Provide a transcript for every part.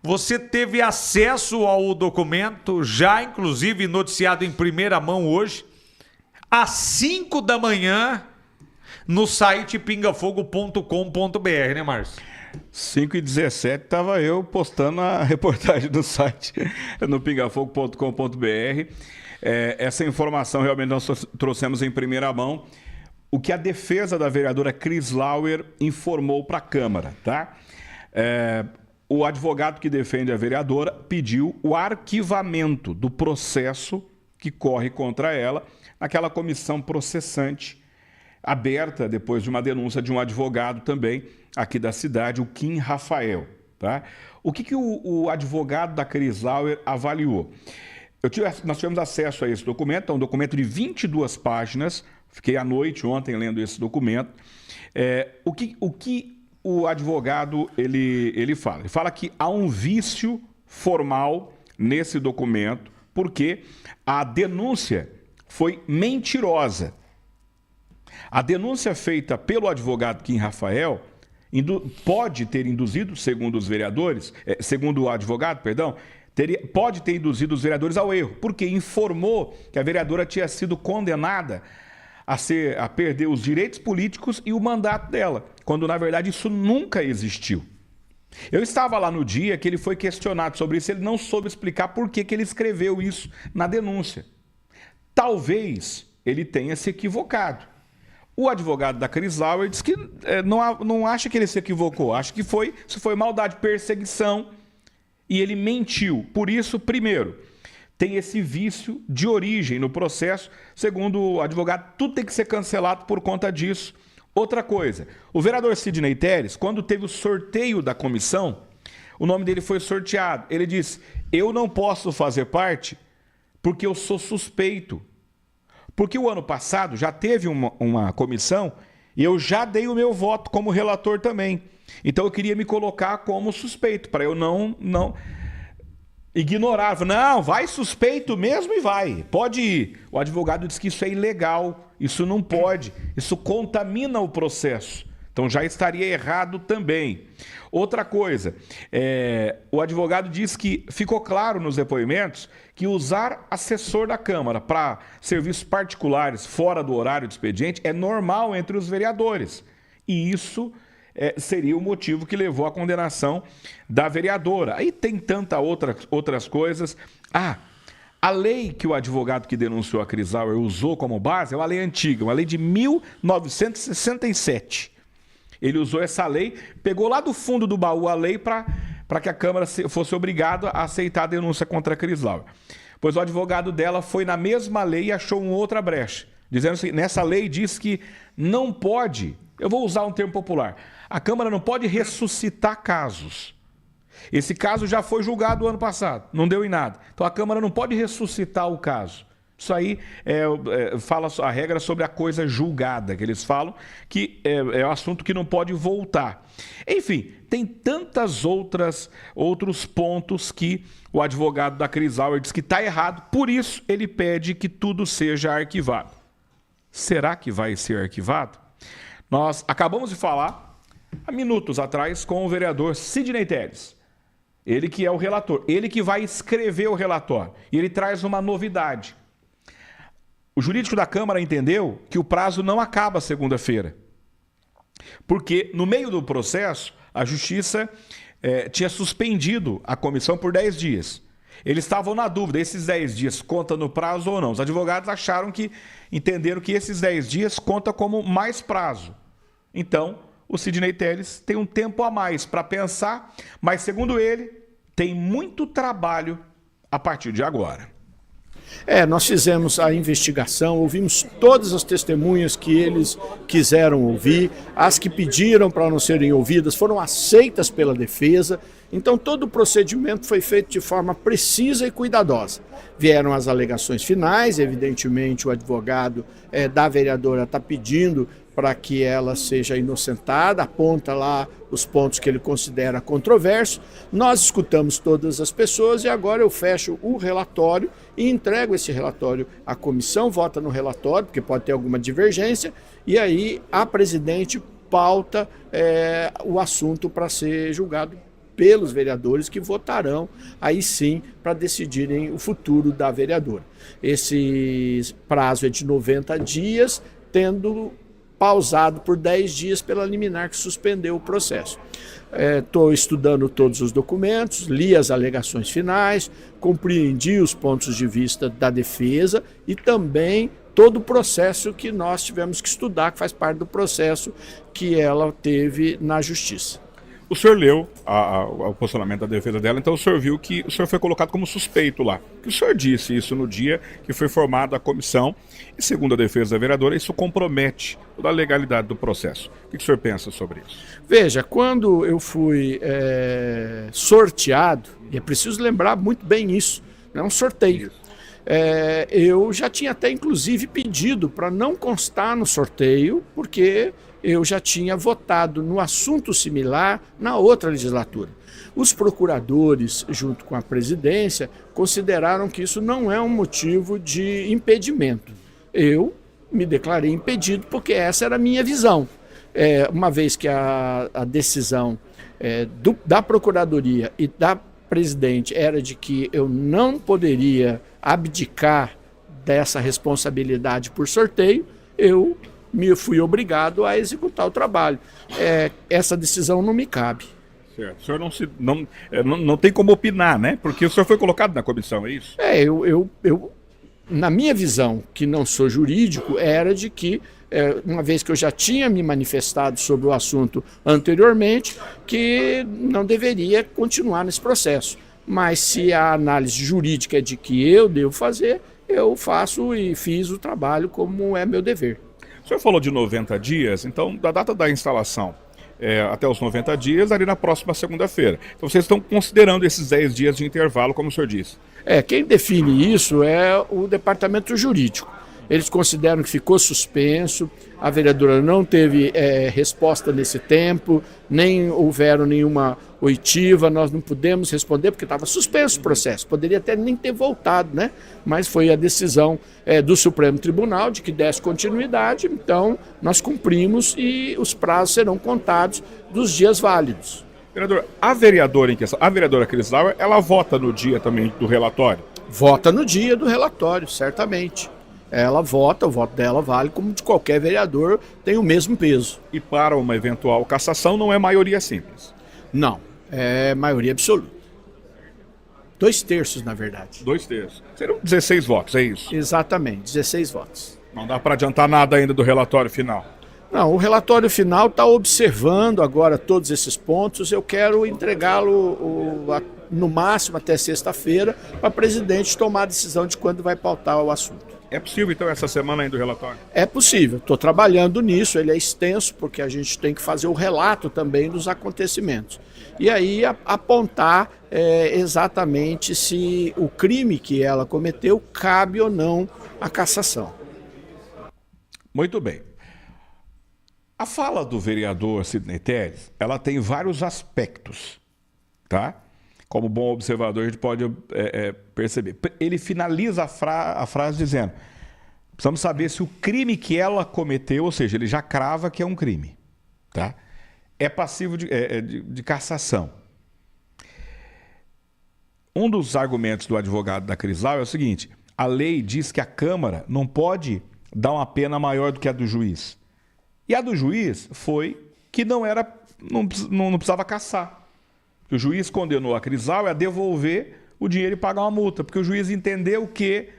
Você teve acesso ao documento, já inclusive noticiado em primeira mão hoje, às 5 da manhã, no site pingafogo.com.br, né, Márcio? 5h17 estava eu postando a reportagem do site no pingafogo.com.br. Essa informação realmente nós trouxemos em primeira mão. O que a defesa da vereadora Cris Lauer informou para a Câmara, tá? O advogado que defende a vereadora pediu o arquivamento do processo que corre contra ela naquela comissão processante aberta depois de uma denúncia de um advogado também aqui da cidade, o Kim Rafael. Tá? O que o advogado da Cris Lauer avaliou? Nós tivemos acesso a esse documento, é um documento de 22 páginas, fiquei à noite ontem lendo esse documento. O que o advogado ele fala? Ele fala que há um vício formal nesse documento, porque a denúncia foi mentirosa. A denúncia feita pelo advogado Kim Rafael pode ter induzido, segundo os vereadores, segundo o advogado, perdão, pode ter induzido os vereadores ao erro, porque informou que a vereadora tinha sido condenada a perder os direitos políticos e o mandato dela, quando na verdade isso nunca existiu. Eu estava lá no dia que ele foi questionado sobre isso, ele não soube explicar por que ele escreveu isso na denúncia. Talvez ele tenha se equivocado. O advogado da Cris Lauer diz que não acha que ele se equivocou, acha que isso foi maldade, perseguição, e ele mentiu. Por isso, primeiro, tem esse vício de origem no processo. Segundo o advogado, tudo tem que ser cancelado por conta disso. Outra coisa, o vereador Sidney Teres, quando teve o sorteio da comissão, o nome dele foi sorteado. Ele disse, eu não posso fazer parte porque eu sou suspeito. Porque o ano passado já teve uma comissão e eu já dei o meu voto como relator também. Então eu queria me colocar como suspeito, para eu não ignorar. Não, vai suspeito mesmo e vai. Pode ir. O advogado diz que isso é ilegal, isso não pode, isso contamina o processo. Então já estaria errado também. Outra coisa, o advogado diz que ficou claro nos depoimentos que usar assessor da Câmara para serviços particulares fora do horário de expediente é normal entre os vereadores. E isso seria o motivo que levou à condenação da vereadora. Aí tem tantas outras coisas. A lei que o advogado que denunciou a Cris Lauer usou como base é uma lei antiga, uma lei de 1967. Ele usou essa lei, pegou lá do fundo do baú a lei para que a Câmara fosse obrigada a aceitar a denúncia contra a Cris Lauer. Pois o advogado dela foi na mesma lei e achou uma outra brecha, dizendo assim, nessa lei diz que não pode, eu vou usar um termo popular, a Câmara não pode ressuscitar casos. Esse caso já foi julgado ano passado, não deu em nada. Então a Câmara não pode ressuscitar o caso. Isso aí fala a regra sobre a coisa julgada, que eles falam, que é um assunto que não pode voltar. Enfim, tem outros pontos que o advogado da Cris Lauer diz que está errado, por isso ele pede que tudo seja arquivado. Será que vai ser arquivado? Nós acabamos de falar, há minutos atrás, com o vereador Sidney Teres. Ele que é o relator, ele que vai escrever o relatório. E ele traz uma novidade. O jurídico da Câmara entendeu que o prazo não acaba segunda-feira, porque no meio do processo a Justiça tinha suspendido a comissão por 10 dias. Eles estavam na dúvida, esses 10 dias conta no prazo ou não. Os advogados entenderam que esses 10 dias conta como mais prazo. Então, o Sidney Teres tem um tempo a mais para pensar, mas segundo ele, tem muito trabalho a partir de agora. Nós fizemos a investigação, ouvimos todas as testemunhas que eles quiseram ouvir, as que pediram para não serem ouvidas foram aceitas pela defesa, então todo o procedimento foi feito de forma precisa e cuidadosa. Vieram as alegações finais, evidentemente o advogado da vereadora está pedindo para que ela seja inocentada, aponta lá os pontos que ele considera controversos. Nós escutamos todas as pessoas e agora eu fecho o relatório e entrego esse relatório à comissão, vota no relatório, porque pode ter alguma divergência, e aí a presidente pauta o assunto para ser julgado pelos vereadores que votarão aí sim para decidirem o futuro da vereadora. Esse prazo é de 90 dias, tendo pausado por 10 dias pela liminar que suspendeu o processo. Estou estudando todos os documentos, li as alegações finais, compreendi os pontos de vista da defesa e também todo o processo que nós tivemos que estudar, que faz parte do processo que ela teve na justiça. O senhor leu o posicionamento da defesa dela, então o senhor viu que o senhor foi colocado como suspeito lá. O senhor disse isso no dia que foi formada a comissão e, segundo a defesa da vereadora, isso compromete toda a legalidade do processo. O que o senhor pensa sobre isso? Veja, quando eu fui sorteado, e é preciso lembrar muito bem isso, não é um sorteio. Eu já tinha até inclusive pedido para não constar no sorteio, porque eu já tinha votado no assunto similar na outra legislatura. Os procuradores, junto com a presidência, consideraram que isso não é um motivo de impedimento. Eu me declarei impedido porque essa era a minha visão. Uma vez que a decisão da procuradoria e da presidente era de que eu não poderia abdicar dessa responsabilidade por sorteio, eu me fui obrigado a executar o trabalho. Essa decisão não me cabe. Certo. O senhor não tem como opinar, né? Porque o senhor foi colocado na comissão, é isso? Na minha visão, que não sou jurídico, era de que, uma vez que eu já tinha me manifestado sobre o assunto anteriormente, que não deveria continuar nesse processo. Mas se a análise jurídica é de que eu devo fazer, eu faço e fiz o trabalho como é meu dever. O senhor falou de 90 dias, então da data da instalação até os 90 dias, ali na próxima segunda-feira. Então vocês estão considerando esses 10 dias de intervalo, como o senhor disse. Quem define isso é o departamento jurídico. Eles consideram que ficou suspenso, a vereadora não teve resposta nesse tempo, nem houveram nenhuma oitiva, nós não pudemos responder porque estava suspenso o processo, poderia até nem ter voltado, né? Mas foi a decisão do Supremo Tribunal de que desse continuidade, então nós cumprimos e os prazos serão contados dos dias válidos. Vereador, a vereadora em questão, a vereadora Crislau, ela vota no dia também do relatório? Vota no dia do relatório, certamente. Ela vota, o voto dela vale como de qualquer vereador, tem o mesmo peso. E para uma eventual cassação não é maioria simples? Não, é maioria absoluta. 2/3, na verdade. 2/3. Serão 16 votos, é isso? Exatamente, 16 votos. Não dá para adiantar nada ainda do relatório final? Não, o relatório final está observando agora todos esses pontos. Eu quero entregá-lo no máximo até sexta-feira para a presidente tomar a decisão de quando vai pautar o assunto. É possível, então, essa semana ainda o relatório? É possível. Estou trabalhando nisso. Ele é extenso porque a gente tem que fazer o relato também dos acontecimentos. E aí apontar exatamente se o crime que ela cometeu cabe ou não à cassação. Muito bem. A fala do vereador Sidney Telles, ela tem vários aspectos, tá? Como bom observador, a gente pode perceber. Ele finaliza a frase dizendo: precisamos saber se o crime que ela cometeu, ou seja, ele já crava que é um crime, tá? É passivo de cassação. Um dos argumentos do advogado da Crislau é o seguinte: a lei diz que a Câmara não pode dar uma pena maior do que a do juiz. E a do juiz foi que não precisava caçar. O juiz condenou a Crislau a devolver o dinheiro e pagar uma multa, porque o juiz entendeu que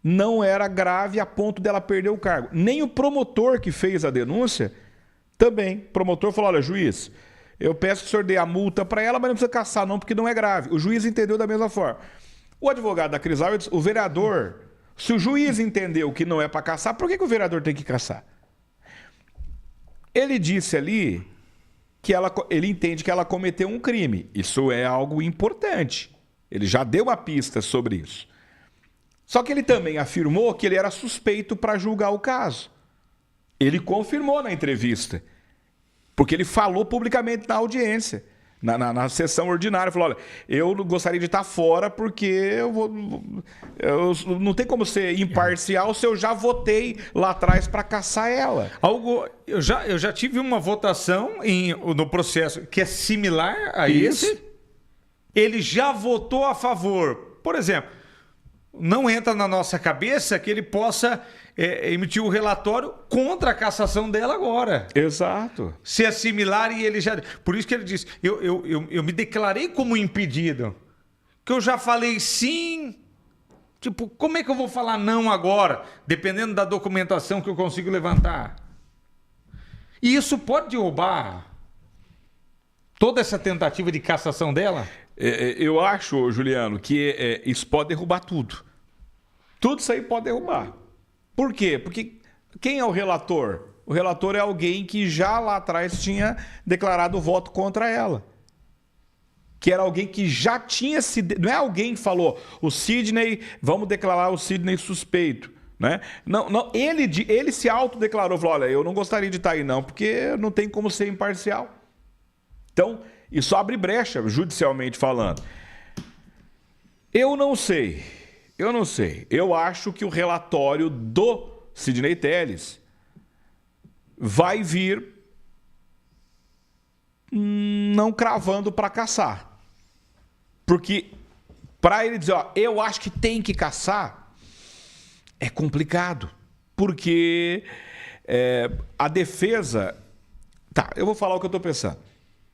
não era grave a ponto dela perder o cargo. Nem o promotor que fez a denúncia também. O promotor falou: olha, juiz, eu peço que o senhor dê a multa para ela, mas não precisa caçar não, porque não é grave. O juiz entendeu da mesma forma. O advogado da Crislau disse: o vereador, se o juiz entendeu que não é para caçar, por que o vereador tem que caçar? Ele disse ali que ele entende que ela cometeu um crime. Isso é algo importante. Ele já deu uma pista sobre isso. Só que ele também afirmou que ele era suspeito para julgar o caso. Ele confirmou na entrevista, porque ele falou publicamente na audiência, na sessão ordinária. Falou: olha, eu gostaria de estar fora porque eu não tem como ser imparcial se eu já votei lá atrás para caçar ela. Eu já tive uma votação no processo que é similar a esse. ele já votou a favor. Por exemplo, não entra na nossa cabeça que ele possa emitir o relatório contra a cassação dela agora. Exato. Se é similar e ele já... Por isso que ele disse, eu me declarei como impedido. Que eu já falei sim... Tipo, como é que eu vou falar não agora? Dependendo da documentação que eu consigo levantar. E isso pode derrubar toda essa tentativa de cassação dela? Eu acho, Juliano, que isso pode derrubar tudo. Tudo isso aí pode derrubar. Por quê? Porque quem é o relator? O relator é alguém que já lá atrás tinha declarado voto contra ela. Que era alguém que já tinha se... Não é alguém que falou, o Sidney, vamos declarar o Sidney suspeito. Né? Não, ele se autodeclarou, falou, olha, eu não gostaria de estar aí não, porque não tem como ser imparcial. Então, isso abre brecha, judicialmente falando. Eu não sei. Eu acho que o relatório do Sidney Telles vai vir não cravando para caçar. Porque para ele dizer, ó, eu acho que tem que caçar, é complicado. Porque a defesa... Tá, eu vou falar o que eu estou pensando.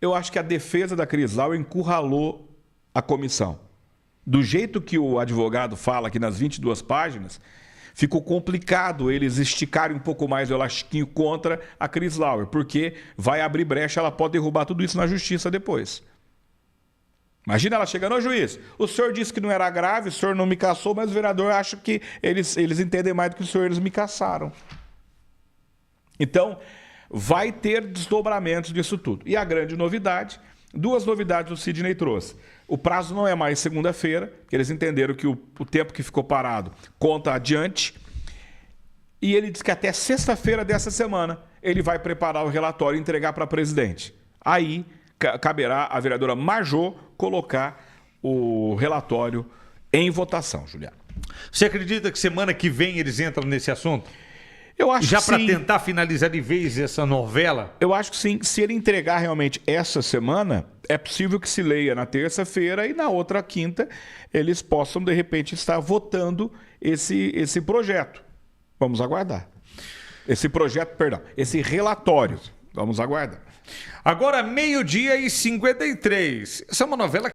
Eu acho que a defesa da Cris Lauer encurralou a comissão. Do jeito que o advogado fala aqui nas 22 páginas, ficou complicado eles esticarem um pouco mais o elastiquinho contra a Cris Lauer, porque vai abrir brecha, ela pode derrubar tudo isso na justiça depois. Imagina ela chegando ao juiz. O senhor disse que não era grave, o senhor não me cassou, mas o vereador acha que eles entendem mais do que o senhor, eles me cassaram. Então, vai ter desdobramentos disso tudo. E a grande novidade, duas novidades o Sidney trouxe. O prazo não é mais segunda-feira, que eles entenderam que o tempo que ficou parado conta adiante. E ele disse que até sexta-feira dessa semana ele vai preparar o relatório e entregar para a presidente. Aí caberá à vereadora Majô colocar o relatório em votação, Juliano. Você acredita que semana que vem eles entram nesse assunto? Eu acho já que para sim. tentar finalizar de vez essa novela? Eu acho que sim. Se ele entregar realmente essa semana, é possível que se leia na terça-feira e na outra quinta eles possam, de repente, estar votando esse projeto. Vamos aguardar. Esse relatório. Vamos aguardar. Agora, 12:53. Essa é uma novela